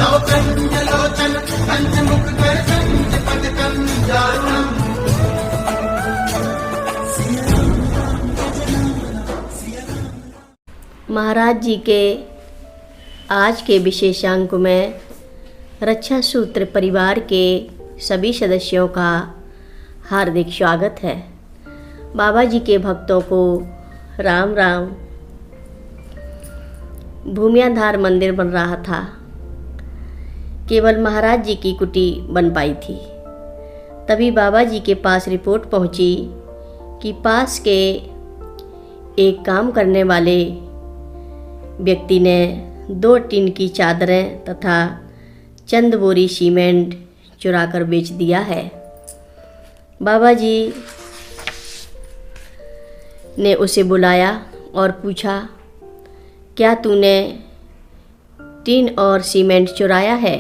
तव कंजलोचन कंजमुख कर कंजपद कंजारुणम्। महाराज जी के आज के विशेषांक में रक्षा सूत्र परिवार के सभी सदस्यों का हार्दिक स्वागत है। बाबा जी के भक्तों को राम राम। भूमियाधार मंदिर बन रहा था, केवल महाराज जी की कुटी बन पाई थी। तभी बाबा जी के पास रिपोर्ट पहुंची कि पास के एक काम करने वाले व्यक्ति ने 2 टीन की चादरें तथा चंद बोरी सीमेंट चुरा कर बेच दिया है। बाबा जी ने उसे बुलाया और पूछा, क्या तूने टीन और सीमेंट चुराया है?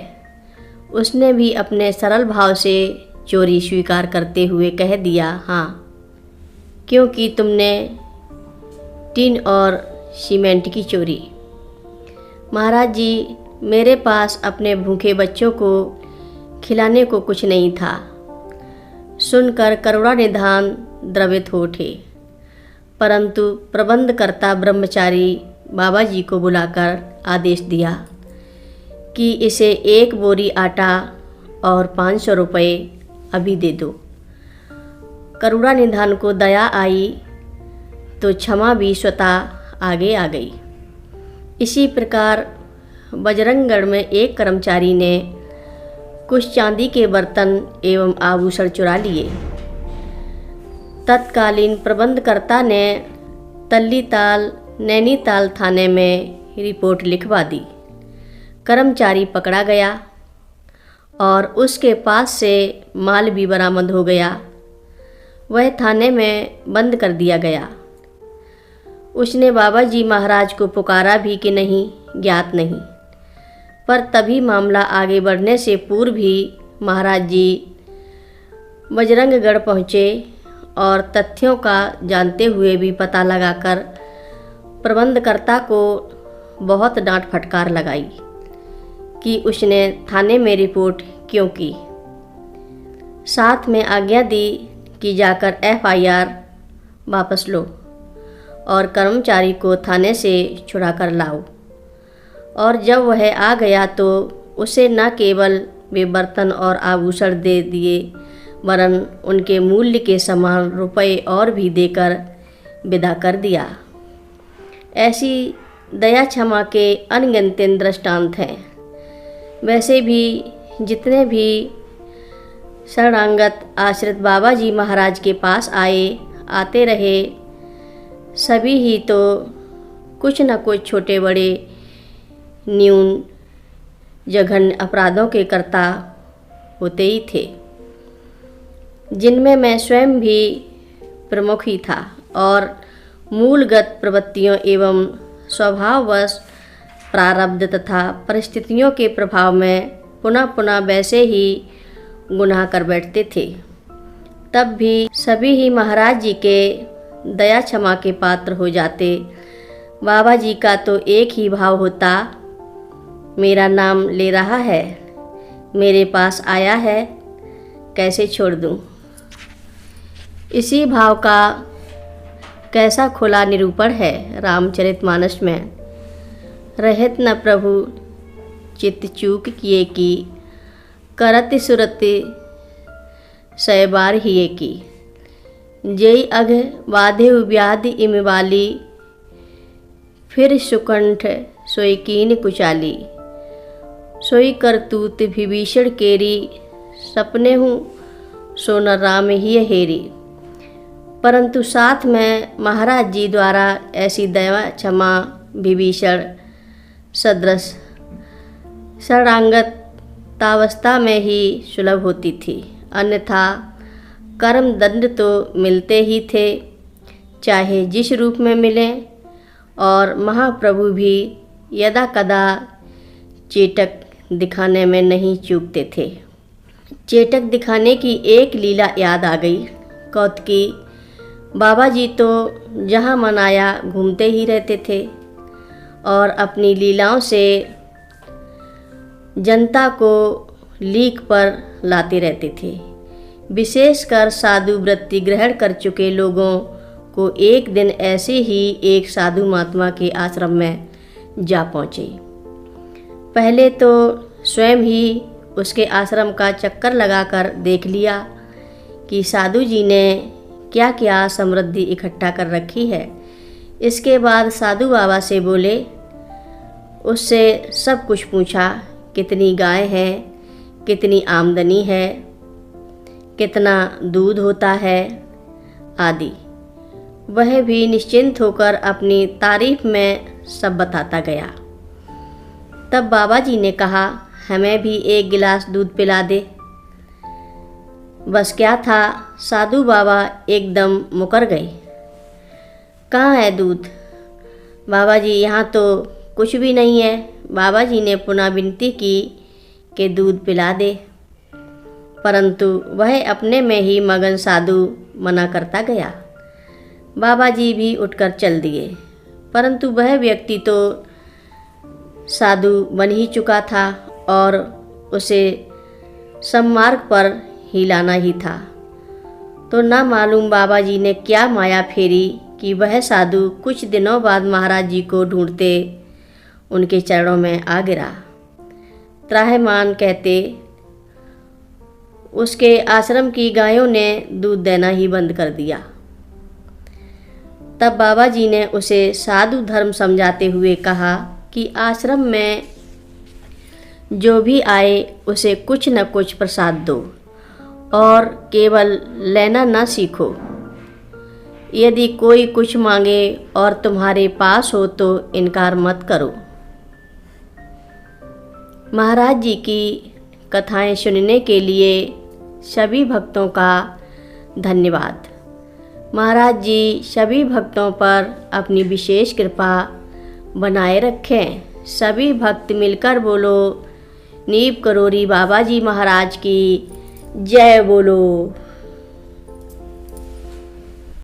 उसने भी अपने सरल भाव से चोरी स्वीकार करते हुए कह दिया, हाँ, क्योंकि तुमने टीन और सीमेंट की चोरी। महाराज जी, मेरे पास अपने भूखे बच्चों को खिलाने को कुछ नहीं था। सुनकर करुणानिधान द्रवित हो उठे, परंतु प्रबंधकर्ता ब्रह्मचारी बाबा जी को बुलाकर आदेश दिया कि इसे 1 बोरी आटा और 500 रुपये अभी दे दो। करुणानिधान को दया आई तो क्षमा भी स्वतः आगे आ गई। इसी प्रकार बजरंगगढ़ में एक कर्मचारी ने कुछ चांदी के बर्तन एवं आभूषण चुरा लिए। तत्कालीन प्रबंधकर्ता ने तल्लीताल नैनीताल थाने में रिपोर्ट लिखवा दी। कर्मचारी पकड़ा गया और उसके पास से माल भी बरामद हो गया। वह थाने में बंद कर दिया गया। उसने बाबा जी महाराज को पुकारा भी कि नहीं, ज्ञात नहीं। पर तभी मामला आगे बढ़ने से पूर्व ही महाराज जी बजरंगगढ़ पहुँचे और तथ्यों का जानते हुए भी पता लगाकर प्रबंधकर्ता को बहुत डांट फटकार लगाई कि उसने थाने में रिपोर्ट क्यों की। साथ में आज्ञा दी कि जाकर FIR वापस लो और कर्मचारी को थाने से छुड़ा कर लाओ। और जब वह आ गया तो उसे न केवल वे बर्तन और आभूषण दे दिए, वरन उनके मूल्य के समान रुपए और भी देकर विदा कर दिया। ऐसी दया क्षमा के अनगिनत दृष्टांत हैं। वैसे भी जितने भी शरणागत आश्रित बाबा जी महाराज के पास आते रहे, सभी ही तो कुछ न कुछ छोटे बड़े न्यून जघन्य अपराधों के कर्ता होते ही थे, जिनमें मैं स्वयं भी प्रमुख ही था और मूलगत प्रवृत्तियों एवं स्वभाववश प्रारब्ध तथा परिस्थितियों के प्रभाव में पुनः पुनः वैसे ही गुनाह कर बैठते थे। तब भी सभी ही महाराज जी के दया क्षमा के पात्र हो जाते। बाबा जी का तो एक ही भाव होता, मेरा नाम ले रहा है, मेरे पास आया है, कैसे छोड़ दूं। इसी भाव का कैसा खुला निरूपण है रामचरितमानस में। रहत न प्रभु चित्त चूक किए की, करत सुरति सय बार हिए की। जय अघ वाधे व्याधि इमवाली, फिर सुकंठ सोई कीन कुचाली। सोई करतूत विभीषण केरी, सपने हूँ सोना राम ही हेरी। परंतु साथ में महाराज जी द्वारा ऐसी दया क्षमा विभीषण सदृश शरणागतावस्था में ही सुलभ होती थी, अन्यथा कर्म दंड तो मिलते ही थे, चाहे जिस रूप में मिलें। और महाप्रभु भी यदा कदा चेटक दिखाने में नहीं चूकते थे। चेटक दिखाने की एक लीला याद आ गई। कौतकी बाबा जी तो जहाँ मन आया घूमते ही रहते थे और अपनी लीलाओं से जनता को लीक पर लाते रहते थे। विशेषकर साधु वृत्ति ग्रहण कर चुके लोगों को एक दिन ऐसे ही एक साधु महात्मा के आश्रम में जा पहुँचे। पहले तो स्वयं ही उसके आश्रम का चक्कर लगाकर देख लिया कि साधु जी ने क्या क्या समृद्धि इकट्ठा कर रखी है। इसके बाद साधु बाबा से बोले, उससे सब कुछ पूछा, कितनी गाय हैं, कितनी आमदनी है, कितना दूध होता है आदि। वह भी निश्चिंत होकर अपनी तारीफ में सब बताता गया। तब बाबा जी ने कहा, हमें भी एक गिलास दूध पिला दे। बस क्या था, साधु बाबा एकदम मुकर गए। कहाँ है दूध? बाबा जी, यहाँ तो कुछ भी नहीं है। बाबा जी ने पुनः विनती की कि दूध पिला दे, परंतु वह अपने में ही मगन साधु मना करता गया। बाबा जी भी उठकर चल दिए, परंतु वह व्यक्ति तो साधु बन ही चुका था और उसे सन्मार्ग पर ही लाना ही था। तो ना मालूम बाबा जी ने क्या माया फेरी कि वह साधु कुछ दिनों बाद महाराज जी को ढूंढते उनके चरणों में आ गिरा। त्राहिमाम कहते, उसके आश्रम की गायों ने दूध देना ही बंद कर दिया। तब बाबा जी ने उसे साधु धर्म समझाते हुए कहा कि आश्रम में जो भी आए उसे कुछ न कुछ प्रसाद दो और केवल लेना न सीखो। यदि कोई कुछ मांगे और तुम्हारे पास हो तो इनकार मत करो। महाराज जी की कथाएं सुनने के लिए सभी भक्तों का धन्यवाद। महाराज जी सभी भक्तों पर अपनी विशेष कृपा बनाए रखें। सभी भक्त मिलकर बोलो, नीप करोरी बाबा जी महाराज की जय बोलो।